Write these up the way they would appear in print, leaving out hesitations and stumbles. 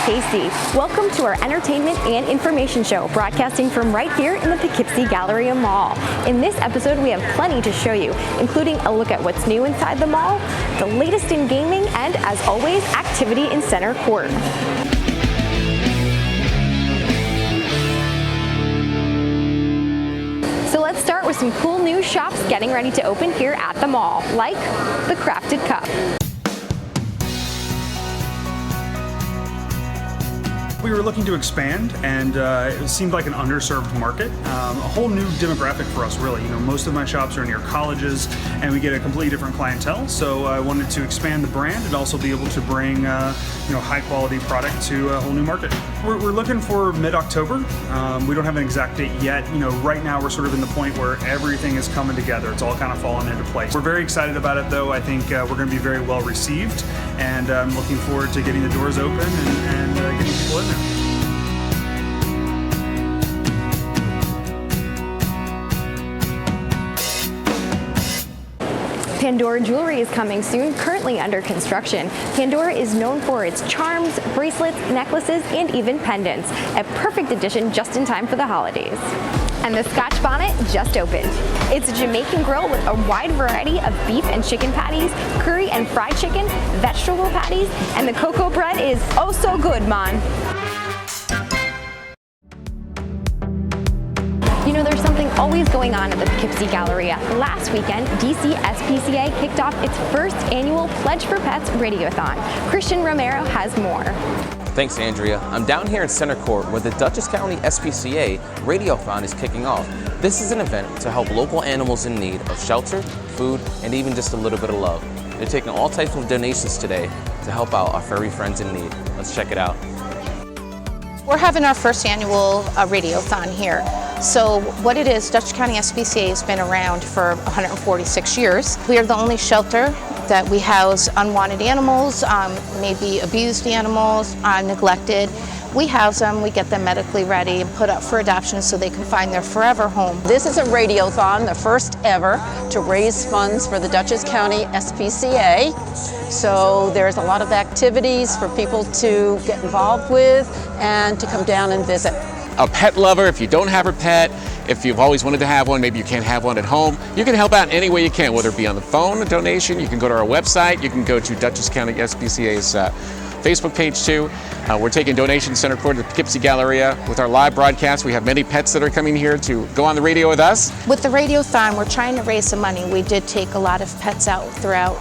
Casey. Welcome to our entertainment and information show, broadcasting from right here in the Poughkeepsie Galleria Mall. In this episode, we have plenty to show you, including a look at what's new inside the mall, the latest in gaming, and as always, activity in Center Court. So let's start with some cool new shops getting ready to open here at the mall, like the Crafted Cup. We were looking to expand, and it seemed like an underserved market, a whole new demographic for us, really. You know, most of my shops are near colleges, and we get a completely different clientele. So I wanted to expand the brand and also be able to bring, high-quality product to a whole new market. We're looking for mid-October. We don't have an exact date yet. You know, right now we're sort of in the point where everything is coming together. It's all kind of falling into place. We're very excited about it, though. I think we're going to be very well received, and I'm looking forward to getting the doors open and getting people in there. Pandora Jewelry is coming soon, currently under construction. Pandora is known for its charms, bracelets, necklaces, and even pendants. A perfect addition just in time for the holidays. And the Scotch Bonnet just opened. It's a Jamaican grill with a wide variety of beef and chicken patties, curry and fried chicken, vegetable patties, and the cocoa bread is oh so good, man. You know, there's something always going on at the Poughkeepsie Galleria. Last weekend, DC SPCA kicked off its first annual Pledge for Pets Radiothon. Christian Romero has more. Thanks, Andrea. I'm down here in Center Court where the Dutchess County SPCA Radiothon is kicking off. This is an event to help local animals in need of shelter, food, and even just a little bit of love. They're taking all types of donations today to help out our furry friends in need. Let's check it out. We're having our first annual Radiothon here. So what it is, Dutchess County SPCA has been around for 146 years. We are the only shelter that we house unwanted animals, maybe abused animals, neglected. We house them, we get them medically ready and put up for adoption so they can find their forever home. This is a radiothon, the first ever, to raise funds for the Dutchess County SPCA. So there's a lot of activities for people to get involved with and to come down and visit. A pet lover, if you don't have a pet, if you've always wanted to have one, maybe you can't have one at home, you can help out in any way you can, whether it be on the phone, a donation, you can go to our website, you can go to Dutchess County SPCA's Facebook page too. We're taking donations Center Court at the Poughkeepsie Galleria. With our live broadcast, we have many pets that are coming here to go on the radio with us. With the Radiothon, we're trying to raise some money. We did take a lot of pets out throughout,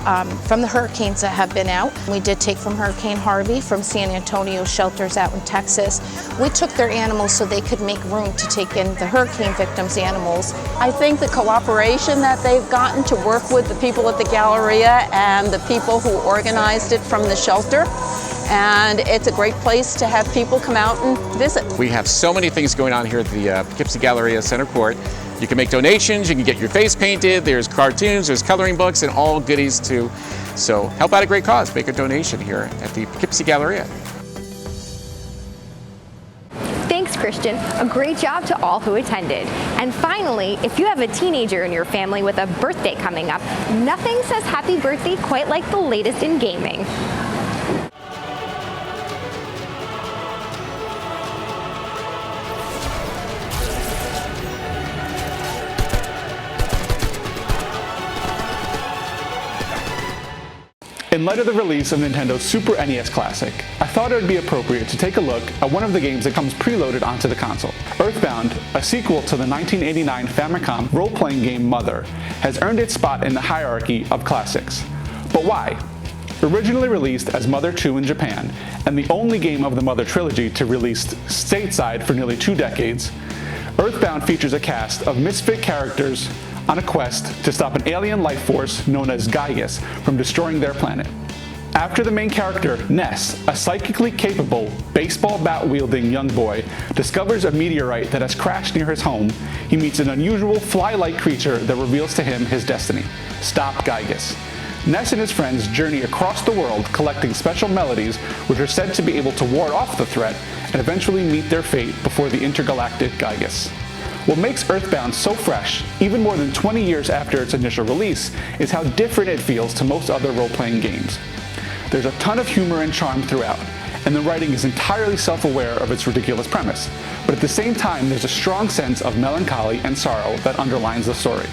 from the hurricanes that have been out. We did take from Hurricane Harvey, from San Antonio shelters out in Texas. We took their animals so they could make room to take in the hurricane victims' animals. I think the cooperation that they've gotten to work with the people at the Galleria and the people who organized it from the shelter, and it's a great place to have people come out and visit. We have so many things going on here at the Poughkeepsie Galleria Center Court. You can make donations, you can get your face painted, there's cartoons, there's coloring books, and all goodies too. So help out a great cause, make a donation here at the Poughkeepsie Galleria. Thanks, Christian. A great job to all who attended. And finally, if you have a teenager in your family with a birthday coming up, nothing says happy birthday quite like the latest in gaming. In light of the release of Nintendo's Super NES Classic, I thought it would be appropriate to take a look at one of the games that comes preloaded onto the console. Earthbound, a sequel to the 1989 Famicom role-playing game Mother, has earned its spot in the hierarchy of classics. But why? Originally released as Mother 2 in Japan, and the only game of the Mother trilogy to release stateside for nearly 2 decades, Earthbound features a cast of misfit characters on a quest to stop an alien life force known as Gaius from destroying their planet. After the main character, Ness, a psychically capable, baseball bat-wielding young boy, discovers a meteorite that has crashed near his home, he meets an unusual fly-like creature that reveals to him his destiny: Stop Gygus. Ness and his friends journey across the world collecting special melodies which are said to be able to ward off the threat and eventually meet their fate before the intergalactic Gygus. What makes Earthbound so fresh, even more than 20 years after its initial release, is how different it feels to most other role-playing games. There's a ton of humor and charm throughout, and the writing is entirely self-aware of its ridiculous premise, but at the same time there's a strong sense of melancholy and sorrow that underlines the story.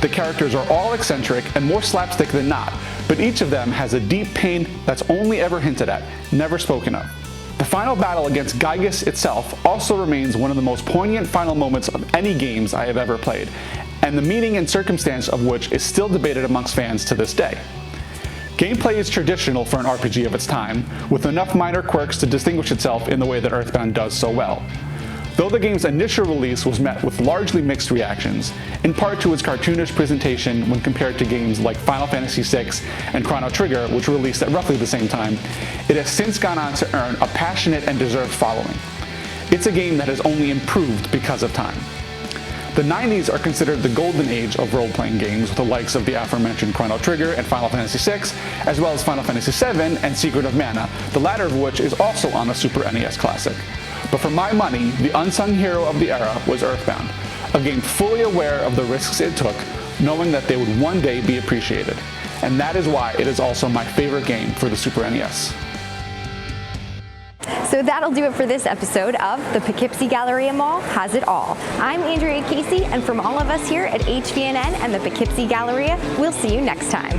The characters are all eccentric and more slapstick than not, but each of them has a deep pain that's only ever hinted at, never spoken of. The final battle against Gygus itself also remains one of the most poignant final moments of any games I have ever played, and the meaning and circumstance of which is still debated amongst fans to this day. Gameplay is traditional for an RPG of its time, with enough minor quirks to distinguish itself in the way that Earthbound does so well. Though the game's initial release was met with largely mixed reactions, in part to its cartoonish presentation when compared to games like Final Fantasy VI and Chrono Trigger, which were released at roughly the same time, it has since gone on to earn a passionate and deserved following. It's a game that has only improved because of time. The 90s are considered the golden age of role-playing games, with the likes of the aforementioned Chrono Trigger and Final Fantasy VI, as well as Final Fantasy VII and Secret of Mana, the latter of which is also on a Super NES classic. But for my money, the unsung hero of the era was Earthbound, a game fully aware of the risks it took, knowing that they would one day be appreciated. And that is why it is also my favorite game for the Super NES. So that'll do it for this episode of the Poughkeepsie Galleria Mall Has It All. I'm Andrea Casey, and from all of us here at HVNN and the Poughkeepsie Galleria, we'll see you next time.